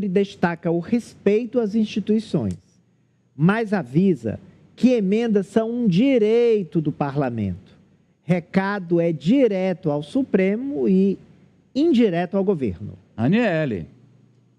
destaca o respeito às instituições, mas avisa que emendas são um direito do parlamento. Recado é direto ao Supremo e indireto ao governo. Aniele.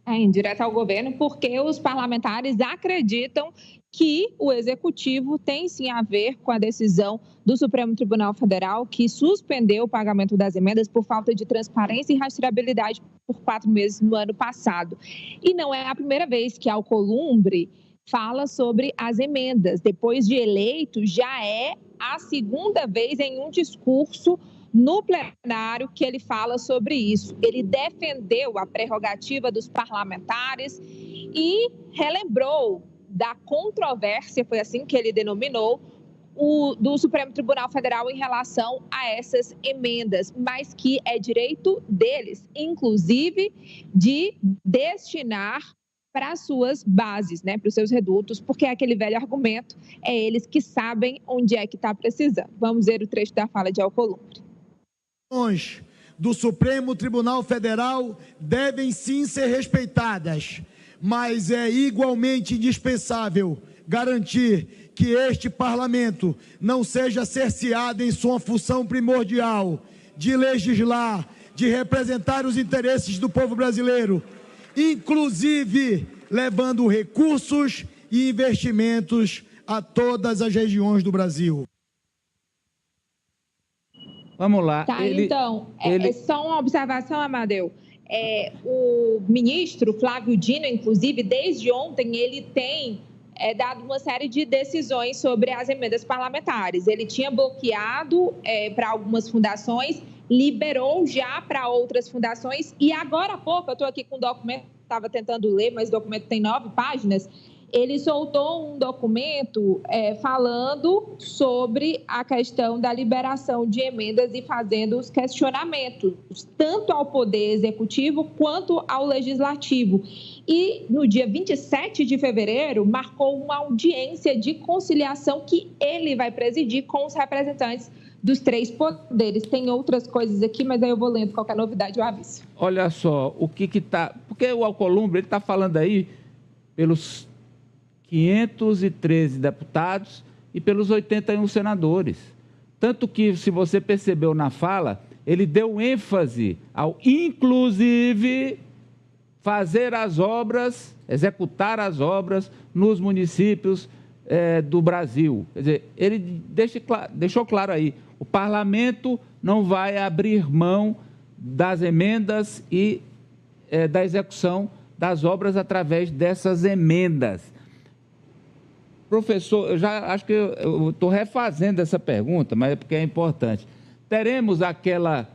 É indireto ao governo porque os parlamentares acreditam que o Executivo tem sim a ver com a decisão do Supremo Tribunal Federal, que suspendeu o pagamento das emendas por falta de transparência e rastreabilidade por 4 meses no ano passado. E não é a primeira vez que Alcolumbre fala sobre as emendas. Depois de eleito, já é a segunda vez em um discurso no plenário que ele fala sobre isso. Ele defendeu a prerrogativa dos parlamentares e relembrou da controvérsia, foi assim que ele denominou, do Supremo Tribunal Federal em relação a essas emendas, mas que é direito deles, inclusive, de destinar para as suas bases, né, para os seus redutos, porque é aquele velho argumento, é eles que sabem onde é que está precisando. Vamos ver o trecho da fala de Alcolumbre. Do Supremo Tribunal Federal devem sim ser respeitadas, mas é igualmente indispensável garantir que este parlamento não seja cerceado em sua função primordial de legislar, de representar os interesses do povo brasileiro, inclusive levando recursos e investimentos a todas as regiões do Brasil. Vamos lá. Tá, então, só uma observação, Amadeu. O ministro Flávio Dino, inclusive, desde ontem, ele tem dado uma série de decisões sobre as emendas parlamentares. Ele tinha bloqueado para algumas fundações, liberou já para outras fundações, e agora há pouco, eu estou aqui com um documento, estava tentando ler, mas o documento tem 9 páginas, ele soltou um documento falando sobre a questão da liberação de emendas e fazendo os questionamentos, tanto ao Poder Executivo quanto ao Legislativo. E no dia 27 de fevereiro, marcou uma audiência de conciliação que ele vai presidir com os representantes dos 3 poderes. Tem outras coisas aqui, mas aí eu vou lendo, qualquer novidade eu aviso. Olha só, o que está... Porque o Alcolumbre, ele está falando aí pelos 513 deputados e pelos 81 senadores. Tanto que, se você percebeu na fala, ele deu ênfase ao, inclusive, fazer as obras, executar as obras nos municípios do Brasil. Quer dizer, ele deixou claro aí, o parlamento não vai abrir mão das emendas e da execução das obras através dessas emendas. Professor, eu já acho que eu estou refazendo essa pergunta, mas é porque é importante. Teremos aquela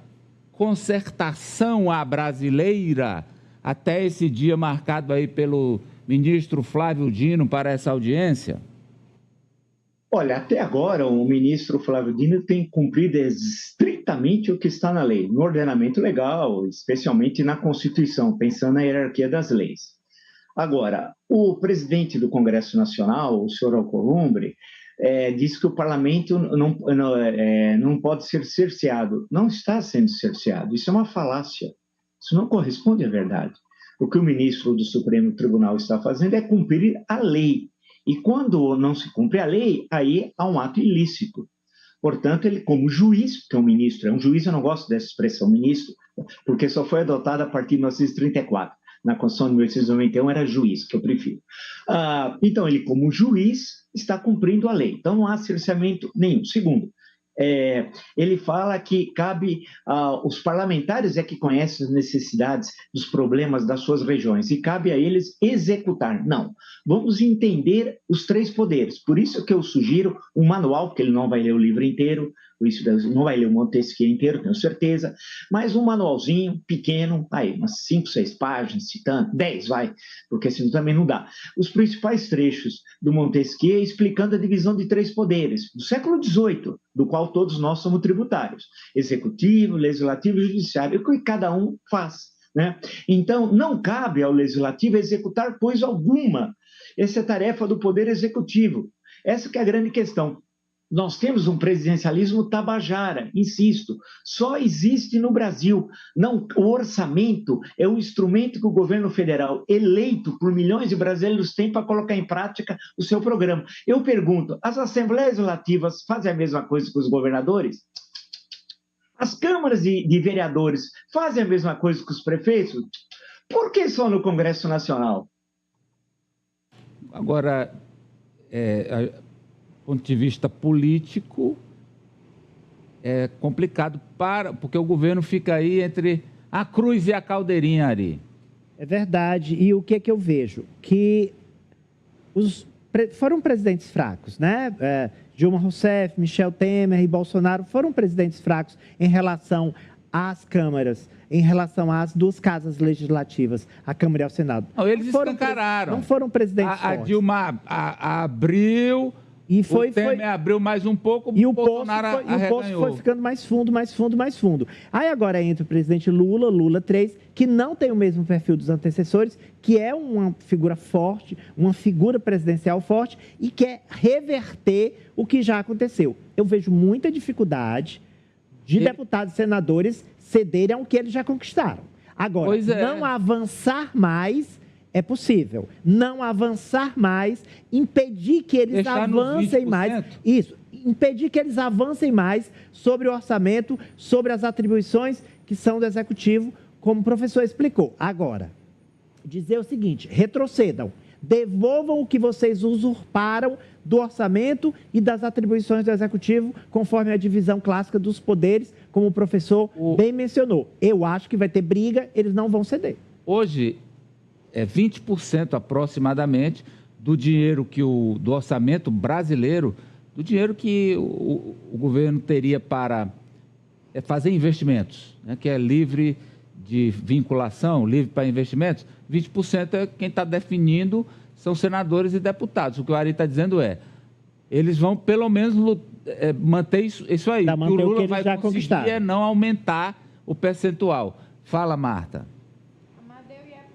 concertação à brasileira até esse dia marcado aí pelo ministro Flávio Dino para essa audiência? Olha, até agora o ministro Flávio Dino tem cumprido estritamente o que está na lei, no ordenamento legal, especialmente na Constituição, pensando na hierarquia das leis. Agora, o presidente do Congresso Nacional, o senhor Alcolumbre, disse que o parlamento não pode ser cerceado. Não está sendo cerceado, isso é uma falácia, isso não corresponde à verdade. O que o ministro do Supremo Tribunal está fazendo é cumprir a lei, e quando não se cumpre a lei, aí há um ato ilícito. Portanto, ele, como juiz, porque o ministro é um juiz, eu não gosto dessa expressão ministro, porque só foi adotada a partir de 1934. Na Constituição de 1891 era juiz, que eu prefiro. Então, ele, como juiz, está cumprindo a lei. Então, não há cerceamento nenhum. Segundo, ele fala que cabe os parlamentares que conhecem as necessidades dos problemas das suas regiões e cabe a eles executar. Não, vamos entender os 3 poderes. Por isso que eu sugiro um manual, porque ele não vai ler o livro inteiro, não vai ler o Montesquieu inteiro, tenho certeza, mas um manualzinho pequeno, aí umas 5, 6 páginas, citando, 10 vai, porque senão também não dá. Os principais trechos do Montesquieu explicando a divisão de 3 poderes, do século XVIII, do qual todos nós somos tributários, executivo, legislativo e judiciário, o que cada um faz, né? Então, não cabe ao legislativo executar coisa alguma. Essa é a tarefa do poder executivo. Essa que é a grande questão. Nós temos um presidencialismo tabajara, insisto, só existe no Brasil. Não, o orçamento é um instrumento que o governo federal, eleito por milhões de brasileiros, tem para colocar em prática o seu programa. Eu pergunto, as assembleias legislativas fazem a mesma coisa que os governadores? As câmaras de vereadores fazem a mesma coisa que os prefeitos? Por que só no Congresso Nacional? Agora, do ponto de vista político, é complicado, porque o governo fica aí entre a cruz e a caldeirinha, Ari. É verdade. E o que é que eu vejo? Que foram presidentes fracos, né? Dilma Rousseff, Michel Temer e Bolsonaro foram presidentes fracos em relação às câmaras, em relação às duas casas legislativas, a Câmara e ao Senado. Não, eles escancararam. Não foram presidentes fortes. A Dilma abriu, e o Temer abriu mais um pouco, e o Bolsonaro arreganhou. E o poço foi ficando mais fundo, mais fundo, mais fundo. Aí agora entra o presidente Lula 3, que não tem o mesmo perfil dos antecessores, que é uma figura forte, uma figura presidencial forte e quer reverter o que já aconteceu. Eu vejo muita dificuldade de deputados e senadores cederem ao que eles já conquistaram. Agora, não avançar mais é possível. Não avançar mais, impedir que eles avancem mais. Isso, impedir que eles avancem mais sobre o orçamento, sobre as atribuições que são do Executivo, como o professor explicou. Agora, dizer o seguinte, retrocedam, devolvam o que vocês usurparam do orçamento e das atribuições do Executivo, conforme a divisão clássica dos poderes, como o professor bem mencionou. Eu acho que vai ter briga, eles não vão ceder. Hoje, 20% aproximadamente do dinheiro do orçamento brasileiro, do dinheiro que o governo teria para fazer investimentos, né, que é livre de vinculação, livre para investimentos, 20% é quem está definindo são senadores e deputados. O que o Ari está dizendo eles vão pelo menos manter isso aí. O que o Lula vai conseguir é não aumentar o percentual. Fala, Marta.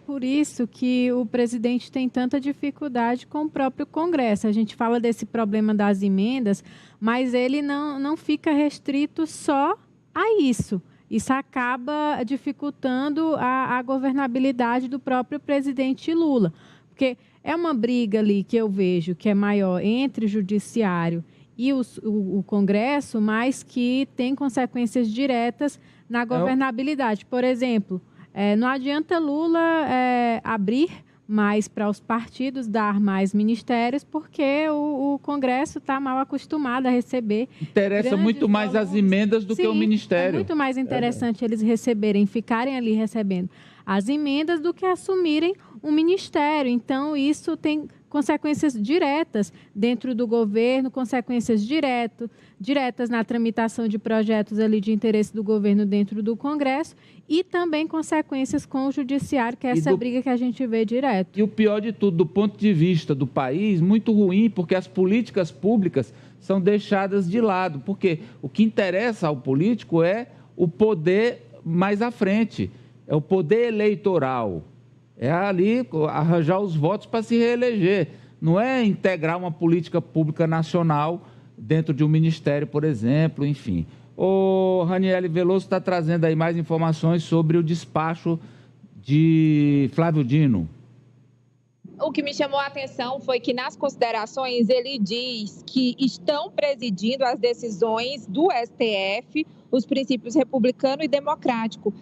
Por isso que o presidente tem tanta dificuldade com o próprio Congresso. A gente fala desse problema das emendas, mas ele não fica restrito só a isso. Isso acaba dificultando a governabilidade do próprio presidente Lula. Porque é uma briga ali que eu vejo que é maior entre o judiciário e o Congresso, mas que tem consequências diretas na governabilidade. Por exemplo, não adianta Lula abrir mais para os partidos, dar mais ministérios, porque o Congresso está mal acostumado a receber. Interessa muito mais as emendas do que o ministério. É muito mais interessante eles ficarem ali recebendo as emendas do que assumirem um ministério. Então, isso tem consequências diretas dentro do governo, consequências diretas na tramitação de projetos ali de interesse do governo dentro do Congresso e também consequências com o judiciário, que é essa briga que a gente vê direto. E o pior de tudo, do ponto de vista do país, muito ruim, porque as políticas públicas são deixadas de lado, porque o que interessa ao político é o poder mais à frente, é o poder eleitoral. É ali arranjar os votos para se reeleger. Não é integrar uma política pública nacional dentro de um ministério, por exemplo, enfim. O Raniele Veloso está trazendo aí mais informações sobre o despacho de Flávio Dino. O que me chamou a atenção foi que, nas considerações, ele diz que estão presidindo as decisões do STF os princípios republicano e democrático,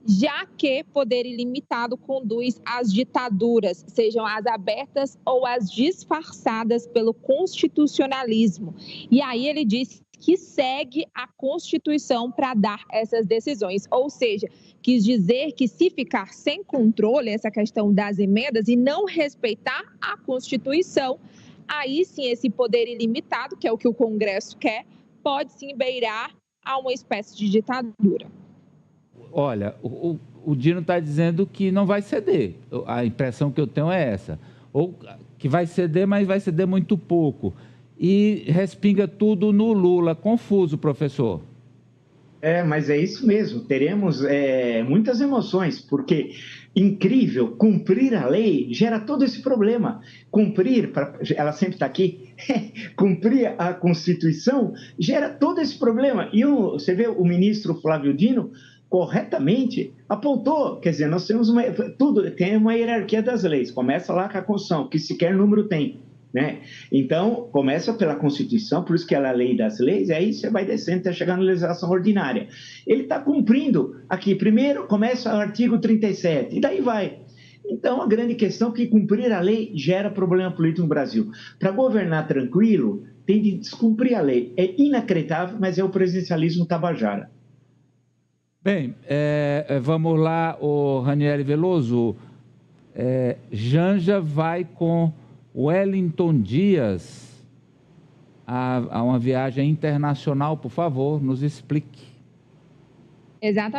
já que poder ilimitado conduz às ditaduras, sejam as abertas ou as disfarçadas pelo constitucionalismo. E aí ele diz que segue a Constituição para dar essas decisões, ou seja, quis dizer que se ficar sem controle essa questão das emendas e não respeitar a Constituição, aí sim esse poder ilimitado, que é o que o Congresso quer, pode sim beirar a uma espécie de ditadura. Olha, o Dino está dizendo que não vai ceder. A impressão que eu tenho é essa. Ou que vai ceder, mas vai ceder muito pouco. E respinga tudo no Lula. Confuso, professor. Mas é isso mesmo. Teremos muitas emoções, porque incrível, cumprir a lei gera todo esse problema. Cumprir, ela sempre está aqui, cumprir a Constituição gera todo esse problema. E você vê o ministro Flávio Dino corretamente apontou, quer dizer, nós temos tem uma hierarquia das leis, começa lá com a Constituição, que sequer número tem. Né? Então, começa pela Constituição, por isso que ela é a lei das leis, e aí você vai descendo até chegar na legislação ordinária. Ele está cumprindo aqui. Primeiro, começa o artigo 37, e daí vai. Então, a grande questão é que cumprir a lei gera problema político no Brasil. Para governar tranquilo, tem de descumprir a lei. É inacreditável, mas é o presidencialismo tabajara. Bem, vamos lá, o Ranieri Veloso. Janja vai com Wellington Dias a uma viagem internacional, por favor, nos explique. Exatamente.